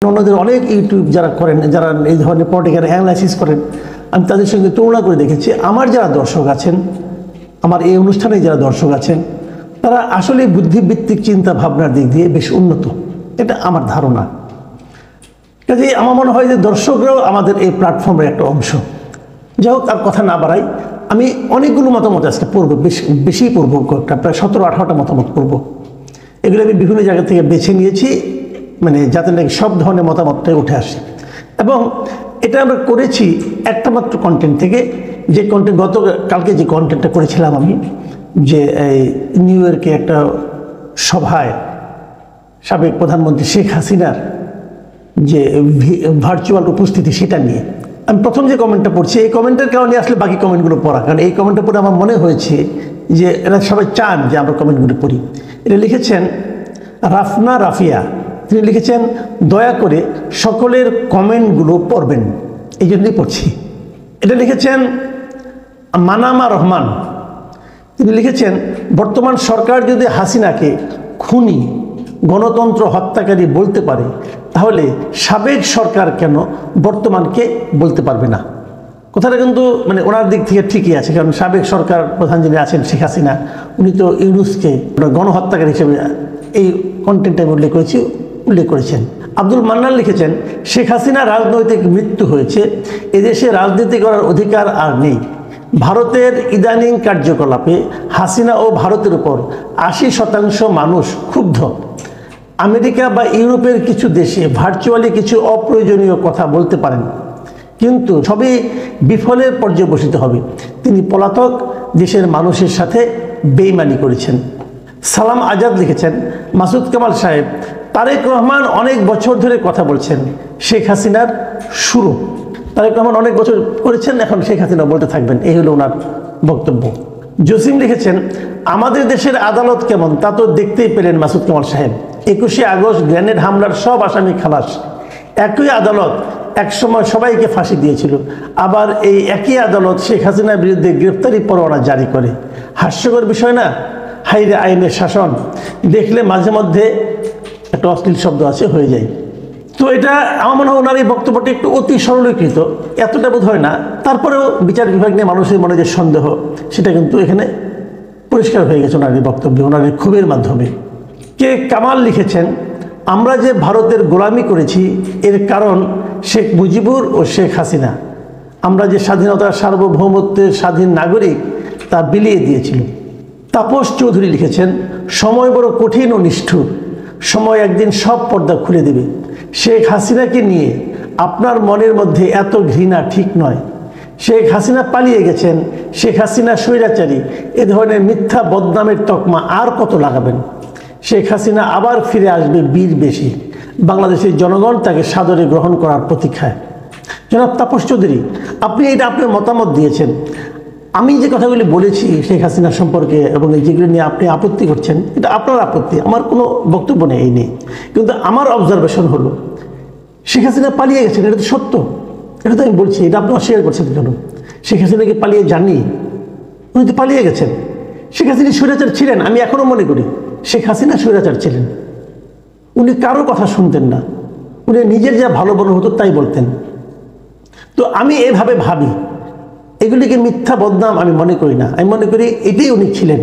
অন্যদের অনেক ইউটিউব যারা করেন, যারা এই ধরনের পলিটিক্যাল অ্যানালাইসিস করেন, আমি তাদের সঙ্গে তুলনা করে দেখেছি আমার যারা দর্শক আছেন, আমার এই অনুষ্ঠানে যারা দর্শক আছেন, তারা আসলে বুদ্ধিভিত্তিক চিন্তা ভাবনার দিক দিয়ে বেশ উন্নত, এটা আমার ধারণা। কাজেই আমার মনে হয় যে দর্শকরাও আমাদের এই প্ল্যাটফর্মের একটা অংশ। যাই হোক, আর কথা না বাড়াই, আমি অনেকগুলো মতামত আজকে পড়বো, বেশি পড়বো, প্রায় 17-18টা মতামত পড়বো। এগুলো আমি বিভিন্ন জায়গা থেকে বেছে নিয়েছি, মানে যাতে নাকি সব ধরনের মতামতটাই উঠে আসে। এবং এটা আমরা করেছি একটা মাত্র কন্টেন্ট থেকে, যে কন্টেন্ট কালকে যে কন্টেন্টটা করেছিলাম আমি, যে এই নিউ ইয়র্কে একটা সভায় সাবেক প্রধানমন্ত্রী শেখ হাসিনার যে ভার্চুয়াল উপস্থিতি, সেটা নিয়ে আমি প্রথম যে কমেন্টটা পড়ছি, এই কমেন্টের কারণে আসলে বাকি কমেন্টগুলো পড়া, কারণ এই কমেন্টটা পড়ে আমার মনে হয়েছে যে এরা সবাই চান যে আমরা কমেন্টগুলো পড়ি। এটা লিখেছেন রাফনা রাফিয়া, তিনি লিখেছেন দয়া করে সকলের কমেন্টগুলো পড়বেন, এই জন্যই পড়ছি। এটা লিখেছেন মানামা রহমান, তিনি লিখেছেন বর্তমান সরকার যদি হাসিনাকে খুনি, গণতন্ত্র হত্যাকারী বলতে পারে, তাহলে সাবেক সরকার কেন বর্তমানকে বলতে পারবে না? কথাটা কিন্তু মানে ওনার দিক থেকে ঠিকই আছে, কারণ সাবেক সরকার প্রধান যিনি আছেন শেখ হাসিনা, উনি তো ইউনূসকে গণহত্যাকারী হিসেবে এই কন্টেন্টে উল্লেখ করেছেন। আব্দুল মান্নান লিখেছেন শেখ হাসিনা রাজনৈতিক মৃত্যু হয়েছে, এদেশে রাজনীতি করার অধিকার আর নেই। ভারতের ইদানিং কার্যকলাপে হাসিনা ও ভারতের উপর 80% মানুষ ক্ষুব্ধ। আমেরিকা বা ইউরোপের কিছু দেশে ভার্চুয়ালি কিছু অপ্রয়োজনীয় কথা বলতে পারেন, কিন্তু সবই বিফলের পর্যবসিত হবে। তিনি পলাতক, দেশের মানুষের সাথে বেইমানি করেছেন। সালাম আজাদ লিখেছেন মাসুদ কামাল সাহেব, তারেক রহমান অনেক বছর ধরে কথা বলছেন শেখ হাসিনার শুরু। তারেক রহমান অনেক বছর করেছেন, এখন শেখ হাসিনা বলতে থাকবেন, এই হলো ওনার বক্তব্য। জসিম লিখেছেন আমাদের দেশের আদালত কেমন তা তো দেখতেই পেলেন মাসুদ কামাল সাহেব, 21শে আগস্ট গ্রেনেড হামলার সব আসামি খালাস। একই আদালত একসময় সবাইকে ফাঁসি দিয়েছিল, আবার এই একই আদালত শেখ হাসিনার বিরুদ্ধে গ্রেফতারি পরোয়ানা জারি করে। হাস্যকর বিষয় না? হাইরে আইনের শাসন, দেখলে মাঝে মধ্যে একটা অশ্লীল শব্দ আছে হয়ে যায়। তো এটা আমার মনে হয় ওনার এই বক্তব্যটি একটু অতি সরলীকৃত, এতটা বোধ হয় না। তারপরেও বিচার বিভাগ নিয়ে মানুষের মনে যে সন্দেহ, সেটা কিন্তু এখানে পরিষ্কার হয়ে গেছে ওনার এই বক্তব্যে, ওনার এই ক্ষোভের মাধ্যমে। কে কামাল লিখেছেন আমরা যে ভারতের গোলামি করেছি এর কারণ শেখ মুজিবুর ও শেখ হাসিনা। আমরা যে স্বাধীনতার সার্বভৌমত্বের স্বাধীন নাগরিক তা বিলিয়ে দিয়েছিল। তাপস চৌধুরী লিখেছেন সময় বড় কঠিন ও নিষ্ঠুর, সময় একদিন সব পর্দা খুলে দেবে। শেখ হাসিনাকে নিয়ে আপনার মনের মধ্যে এত ঘৃণা ঠিক নয়। শেখ হাসিনা পালিয়ে গেছেন, শেখ হাসিনা স্বৈরাচারী, এ ধরনের মিথ্যা বদনামের তকমা আর কত লাগাবেন? শেখ হাসিনা আবার ফিরে আসবে বীর বেশি, বাংলাদেশের জনগণ তাকে সাদরে গ্রহণ করার প্রতীক্ষায়। জনাব তাপস চৌধুরী, আপনি এটা আপনার মতামত দিয়েছেন। আমি যে কথাগুলি বলেছি শেখ হাসিনা সম্পর্কে এবং যেগুলো নিয়ে আপনি আপত্তি করছেন, এটা আপনার আপত্তি, আমার কোনো বক্তব্য নেই এই নিয়ে। কিন্তু আমার অবজারভেশন হলো শেখ হাসিনা পালিয়ে গেছেন, এটা তো সত্য, এটা তো আমি বলছি, এটা আপনি অস্বীকার করছেন কেন? শেখ হাসিনাকে পালিয়ে যাননি, উনি তো পালিয়ে গেছেন। শেখ হাসিনা স্বৈরাচার ছিলেন, আমি এখনও মনে করি শেখ হাসিনা স্বৈরাচার ছিলেন। উনি কারো কথা শুনতেন না, উনি নিজের যা ভালো মনে হতো তাই বলতেন। তো আমি এভাবে ভাবি, এগুলিকে মিথ্যা বদনাম আমি মনে করি না, আমি মনে করি এটাই উনি ছিলেন।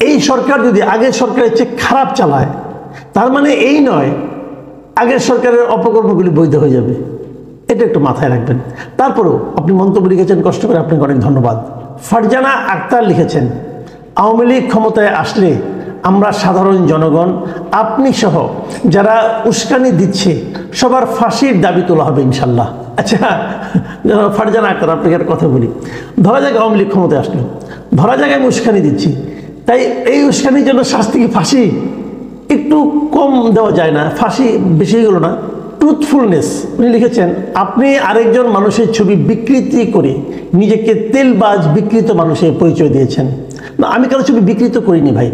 এই সরকার যদি আগের সরকারের চেয়ে খারাপ চালায়, তার মানে এই নয় আগের সরকারের অপকর্মগুলি বৈধ হয়ে যাবে, এটা একটু মাথায় রাখবেন। তারপরেও আপনি মন্তব্য লিখেছেন, কষ্ট করে, আপনাকে অনেক ধন্যবাদ। ফারজানা আক্তার লিখেছেন আওয়ামী লীগ ক্ষমতায় আসলে আমরা সাধারণ জনগণ, আপনি সহ যারা উস্কানি দিচ্ছে সবার ফাঁসির দাবি তোলা হবে ইনশাল্লাহ। আচ্ছা ফারজানা আক্তার, আপনাকে একটা কথা বলি, ধরা যাক আওয়ামী লীগ ক্ষমতায় আসলো, ধরা যাক আমি উস্কানি দিচ্ছি, তাই এই উস্কানির জন্য শাস্তি কি ফাঁসি? একটু কম দেওয়া যায় না? ফাঁসি বেশি হলো না? ট্রুথফুলনেস, উনি লিখেছেন আপনি আরেকজন মানুষের ছবি বিকৃতি করে নিজেকে তেলবাজ বিকৃত মানুষের পরিচয় দিয়েছেন। না, আমি কারো ছবি বিকৃত করিনি ভাই।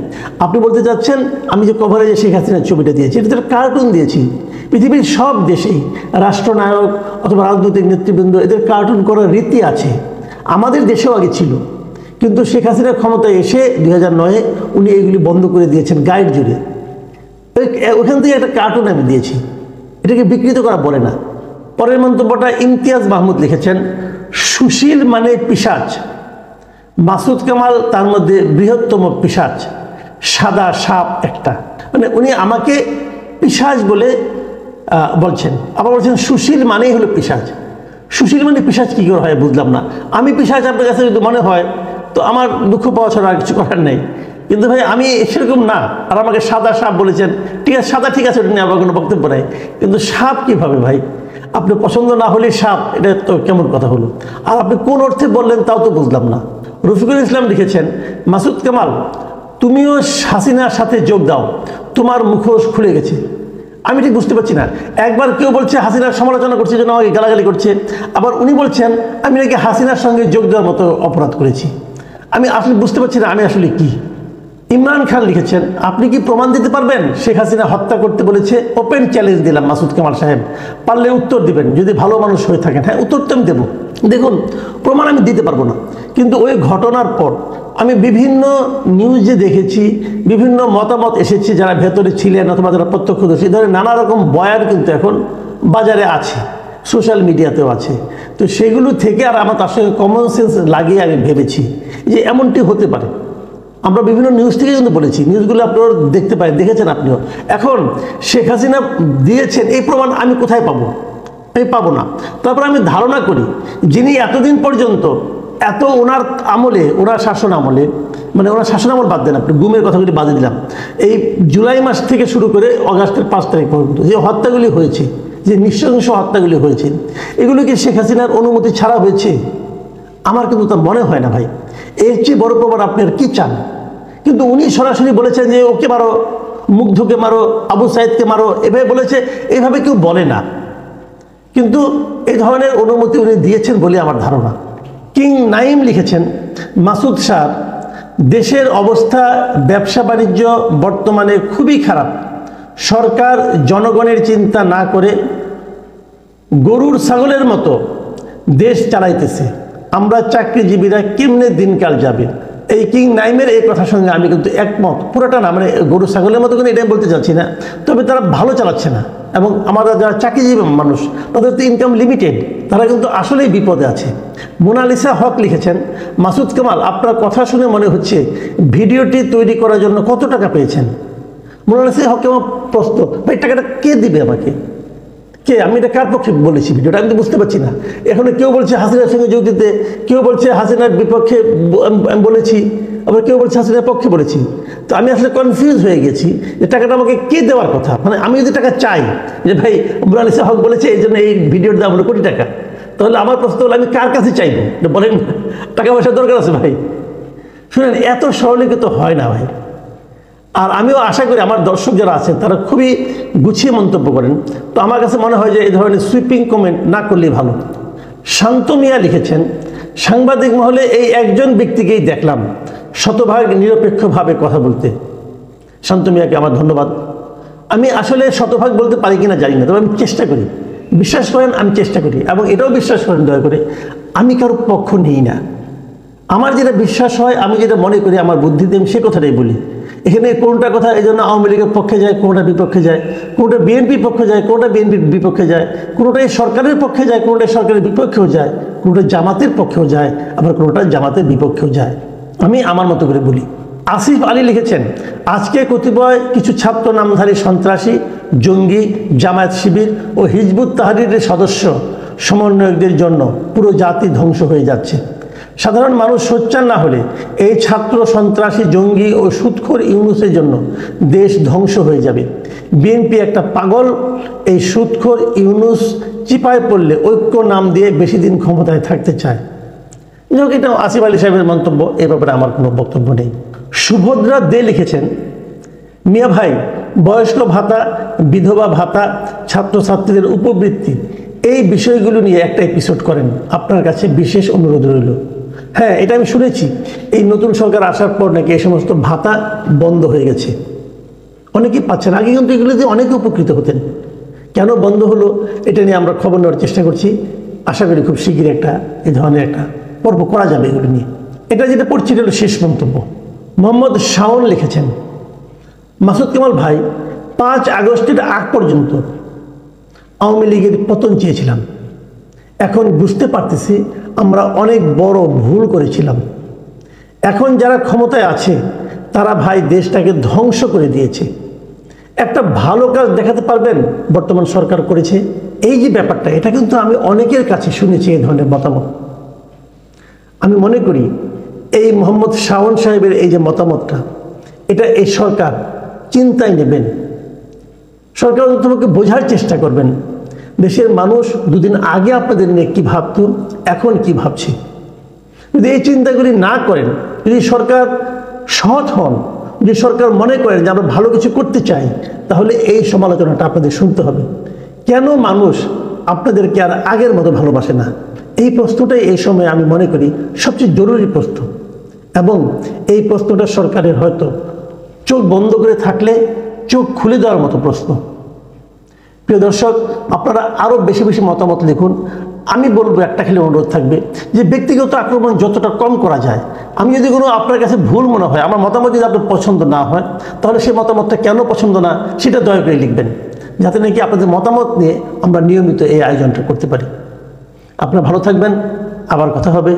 আপনি বলতে চাচ্ছেন আমি যে কভারেজে শেখ হাসিনার ছবিটা দিয়েছি, এটা তো কার্টুন দিয়েছি। পৃথিবীর সব দেশেই রাষ্ট্রনায়ক অথবা রাজনৈতিক নেতৃবৃন্দ এদের কার্টুন করার রীতি আছে, আমাদের দেশেও আগে ছিল। কিন্তু শেখ হাসিনার ক্ষমতায় এসে 2009-এ উনি এগুলি বন্ধ করে দিয়েছেন গাইড জুড়ে। ওখান থেকে একটা কার্টুন আমি দিয়েছি, এটাকে বিকৃত করা বলে না। পরের মন্তব্যটা ইমতিয়াজ মাহমুদ লিখেছেন, সুশীল মানে পিশাচ, মাসুদ কামাল তার মধ্যে বৃহত্তম পিশাচ, সাদা সাপ একটা। মানে উনি আমাকে পিশাচ বলে বলছেন, আবার বলছেন সুশীল মানেই হলো পিশাচ। সুশীল মানে পিশাচ কী করে হয় বুঝলাম না। আমি পিশাচ আপনার কাছে যদি মনে হয় তো আমার দুঃখ পাওয়া ছাড়া আর কিছু করার নেই, কিন্তু ভাই আমি সেরকম না। আর আমাকে সাদা সাপ বলেছেন, ঠিক আছে সাদা ঠিক আছে, ওটা নিয়ে আমার কোনো বক্তব্য নেই, কিন্তু সাপ কীভাবে ভাই? আপনি পছন্দ না হলে সাপ, এটা তো কেমন কথা হলো? আর আপনি কোন অর্থে বললেন তাও তো বুঝলাম না। রফিকুল ইসলাম লিখেছেন, মাসুদ কামাল তুমিও হাসিনার সাথে যোগ দাও, তোমার মুখোশ খুলে গেছে। আমি ঠিক বুঝতে পারছি না। একবার কেউ বলছে হাসিনার সমালোচনা করছে জন্য আমাকে গালাগালি করছে, আবার উনি বলছেন আমি নাকি হাসিনার সঙ্গে যোগ দেওয়ার মতো অপরাধ করেছি। আমি আসলে বুঝতে পারছি না আমি আসলে কি। ইমরান খান লিখেছেন, আপনি কি প্রমাণ দিতে পারবেন শেখ হাসিনা হত্যা করতে বলেছে? ওপেন চ্যালেঞ্জ দিলাম মাসুদ কামাল সাহেব, পারলে উত্তর দিবেন যদি ভালো মানুষ হয়ে থাকেন। হ্যাঁ, উত্তর তো আমি দেবো। দেখুন, প্রমাণ আমি দিতে পারবো না, কিন্তু ওই ঘটনার পর আমি বিভিন্ন নিউজে দেখেছি, বিভিন্ন মতামত এসেছে, যারা ভেতরে ছিলেন অথবা যারা প্রত্যক্ষদর্শী, ধরে নানা রকম বয়ান কিন্তু এখন বাজারে আছে, সোশ্যাল মিডিয়াতেও আছে। তো সেগুলো থেকে আর আমার তার সঙ্গে কমন সেন্স লাগিয়ে আমি ভেবেছি যে এমনটি হতে পারে। আমরা বিভিন্ন নিউজ থেকে কিন্তু বলেছি, নিউজগুলো আপনারা দেখতে পাই, দেখেছেন আপনিও। এখন শেখ হাসিনা দিয়েছেন এই প্রমাণ আমি কোথায় পাবো? আমি পাবো না। তারপর আমি ধারণা করি যিনি এতদিন পর্যন্ত এত ওনার আমলে, ওনার শাসন আমলে, মানে ওনার শাসন আমল বাদ দেন, আপনি গুমের কথাগুলি বাদে দিলাম, এই জুলাই মাস থেকে শুরু করে অগাস্টের 5 তারিখ পর্যন্ত যে হত্যাগুলি হয়েছে, যে নৃশংস হত্যাগুলি হয়েছে, এগুলো কি শেখ হাসিনার অনুমতি ছাড়া হয়েছে? আমার কিন্তু তা মনে হয় না ভাই। এর চেয়ে বড় প্রমাণ আপনি আর কি চান? কিন্তু উনি সরাসরি বলেছেন যে ওকে মারো, মুগ্ধকে মারো, আবু সাইদকে মারো, এভাবে বলেছে। এইভাবে কেউ বলে না, কিন্তু এই ধরনের অনুমতি উনি দিয়েছেন বলে আমার ধারণা। কিং নাইম লিখেছেন, মাসুদ শাহ দেশের অবস্থা ব্যবসা বাণিজ্য বর্তমানে খুবই খারাপ। সরকার জনগণের চিন্তা না করে গরুর ছাগলের মতো দেশ চালাইতেছে। আমরা চাকরিজীবীরা কেমনে দিনকাল যাবে? এই কিং নাইমের এই কথার সঙ্গে আমি কিন্তু একমত, পুরোটা না, মানে গরু ছাগলের মতো কিন্তু এটাই বলতে চাচ্ছি না, তবে তারা ভালো চালাচ্ছে না। এবং আমরা যারা চাকরিজীবী মানুষ, তাদের তো ইনকাম লিমিটেড, তারা কিন্তু আসলেই বিপদে আছে। মোনালিসা হক লিখেছেন, মাসুদ কামাল আপনার কথা শুনে মনে হচ্ছে ভিডিওটি তৈরি করার জন্য কত টাকা পেয়েছেন? মোনালিসা হক আমার প্রশ্ন, ভাই টাকাটা কে দিবে আমাকে? কে? আমি এটা কার পক্ষে বলেছি ভিডিওটা? আমি তো বুঝতে পারছি না। এখানে কেউ বলছে হাসিনার সঙ্গে যোগ দিতে, কেউ বলছে হাসিনার বিপক্ষে আমি বলেছি, আবার কেউ বলছে হাসিনার পক্ষে বলেছি। তো আমি আসলে কনফিউজ হয়ে গেছি যে টাকাটা আমাকে কে দেওয়ার কথা। মানে আমি যদি টাকা চাই যে ভাই মোনালিসা হক বলেছে এই জন্য এই ভিডিওর দাম হলো কোটি টাকা, তাহলে আমার প্রশ্ন হলো আমি কার কাছে চাইবো? বলেন, টাকা পয়সার দরকার আছে ভাই? শুনেন, এত সরলীকৃত হয় না ভাই। আর আমিও আশা করি আমার দর্শক যারা আছেন তারা খুবই গুছিয়ে মন্তব্য করেন। তো আমার কাছে মনে হয় যে এই ধরনের সুইপিং কমেন্ট না করলেই ভালো। শান্ত মিয়া লিখেছেন, সাংবাদিক মহলে এই একজন ব্যক্তিকেই দেখলাম শতভাগ নিরপেক্ষভাবে কথা বলতে। শান্ত মিয়াকে আমার ধন্যবাদ। আমি আসলে শতভাগ বলতে পারি কিনা জানি না, তবে আমি চেষ্টা করি। বিশ্বাস করেন আমি চেষ্টা করি, এবং এটাও বিশ্বাস করেন দয়া করে আমি কারো পক্ষ নিই না। আমার যেটা বিশ্বাস হয়, আমি যেটা মনে করি, আমার বুদ্ধিতে আমি সে কথাটাই বলি। এখানে কোনটা কথা এই জন্য আওয়ামী লীগের পক্ষে যায়, কোনটা বিপক্ষে যায়, কোনটা বিএনপির পক্ষে যায়, কোনটা বিএনপির বিপক্ষে যায়, কোনোটাই সরকারের পক্ষে যায়, কোনোটাই সরকারের বিপক্ষেও যায়, কোনোটা জামাতের পক্ষেও যায়, আবার কোনোটা জামাতের বিপক্ষেও যায়। আমি আমার মতো করে বলি। আসিফ আলী লিখেছেন, আজকে কতিপয় কিছু ছাত্র নামধারী সন্ত্রাসী, জঙ্গি, জামায়াত শিবির ও হিজবুত তাহরিরের সদস্য সমন্বয়কদের জন্য পুরো জাতি ধ্বংস হয়ে যাচ্ছে। সাধারণ মানুষ সোচ্চার না হলে এই ছাত্র সন্ত্রাসী, জঙ্গি ও সুদখোর ইউনূসের জন্য দেশ ধ্বংস হয়ে যাবে। বিএনপি একটা পাগল, এই সুদখোর ইউনূস চিপায় পড়লে ঐক্য নাম দিয়ে বেশি দিন ক্ষমতায় থাকতে চায়। যাই হোক, এটা আসিফ আলী সাহেবের মন্তব্য, এ ব্যাপারে আমার কোনো বক্তব্য নেই। সুভদ্রা দে লিখেছেন, মিয়া ভাই বয়স্ক ভাতা, বিধবা ভাতা, ছাত্রছাত্রীদের উপবৃত্তি, এই বিষয়গুলো নিয়ে একটা এপিসোড করেন, আপনার কাছে বিশেষ অনুরোধ রইল। হ্যাঁ, এটা আমি শুনেছি, এই নতুন সরকার আসার পর নাকি এই সমস্ত ভাতা বন্ধ হয়ে গেছে, অনেকেই পাচ্ছেন। আগে কিন্তু এগুলো দিয়ে অনেকে উপকৃত হতেন। কেন বন্ধ হলো এটা নিয়ে আমরা খবর নেওয়ার চেষ্টা করছি। আশা করি খুব শীঘ্রই একটা এই ধরনের একটা পর্ব করা যাবে এগুলো নিয়ে। এটা যেটা পড়ছি এটা হলো শেষ মন্তব্য। মোহাম্মদ শাওন লিখেছেন, মাসুদ কামাল ভাই 5 আগস্টের আগ পর্যন্ত আওয়ামী লীগের পতন চেয়েছিলাম। এখন বুঝতে পারতেছি আমরা অনেক বড় ভুল করেছিলাম। এখন যারা ক্ষমতায় আছে তারা ভাই দেশটাকে ধ্বংস করে দিয়েছে। একটা ভালো কাজ দেখাতে পারবেন বর্তমান সরকার করেছে, এই যে ব্যাপারটা, এটা কিন্তু আমি অনেকের কাছে শুনেছি এই ধরনের মতামত। আমি মনে করি এই মোহাম্মদ শাওন সাহেবের এই যে মতামতটা, এটা এই সরকার চিন্তায় নেবেন। সরকার তোমাকে বোঝার চেষ্টা করবেন দেশের মানুষ দুদিন আগে আপনাদের নিয়ে কী ভাবত, এখন কি ভাবছে। যদি এই চিন্তাগুলি না করেন, যদি সরকার সৎ হন, যদি সরকার মনে করেন যে আমরা ভালো কিছু করতে চাই, তাহলে এই সমালোচনাটা আপনাদের শুনতে হবে। কেন মানুষ আপনাদেরকে আর আগের মতো ভালোবাসে না? এই প্রশ্নটাই এই সময় আমি মনে করি সবচেয়ে জরুরি প্রশ্ন, এবং এই প্রশ্নটা সরকারের হয়তো চোখ বন্ধ করে থাকলে চোখ খুলে দেওয়ার মতো প্রশ্ন। প্রিয় দর্শক, আপনারা আরও বেশি বেশি মতামত লিখুন। আমি বলবো একটা খালি অনুরোধ থাকবে যে ব্যক্তিগত আক্রমণ যতটা কম করা যায়। আমি যদি কোনো আপনার কাছে ভুল মনে হয়, আমার মতামত যদি আপনার পছন্দ না হয়, তাহলে সেই মতামতটা কেন পছন্দ না সেটা দয়া করে লিখবেন, যাতে নাকি আপনাদের মতামত নিয়ে আমরা নিয়মিত এই আয়োজনটা করতে পারি। আপনারা ভালো থাকবেন, আবার কথা হবে।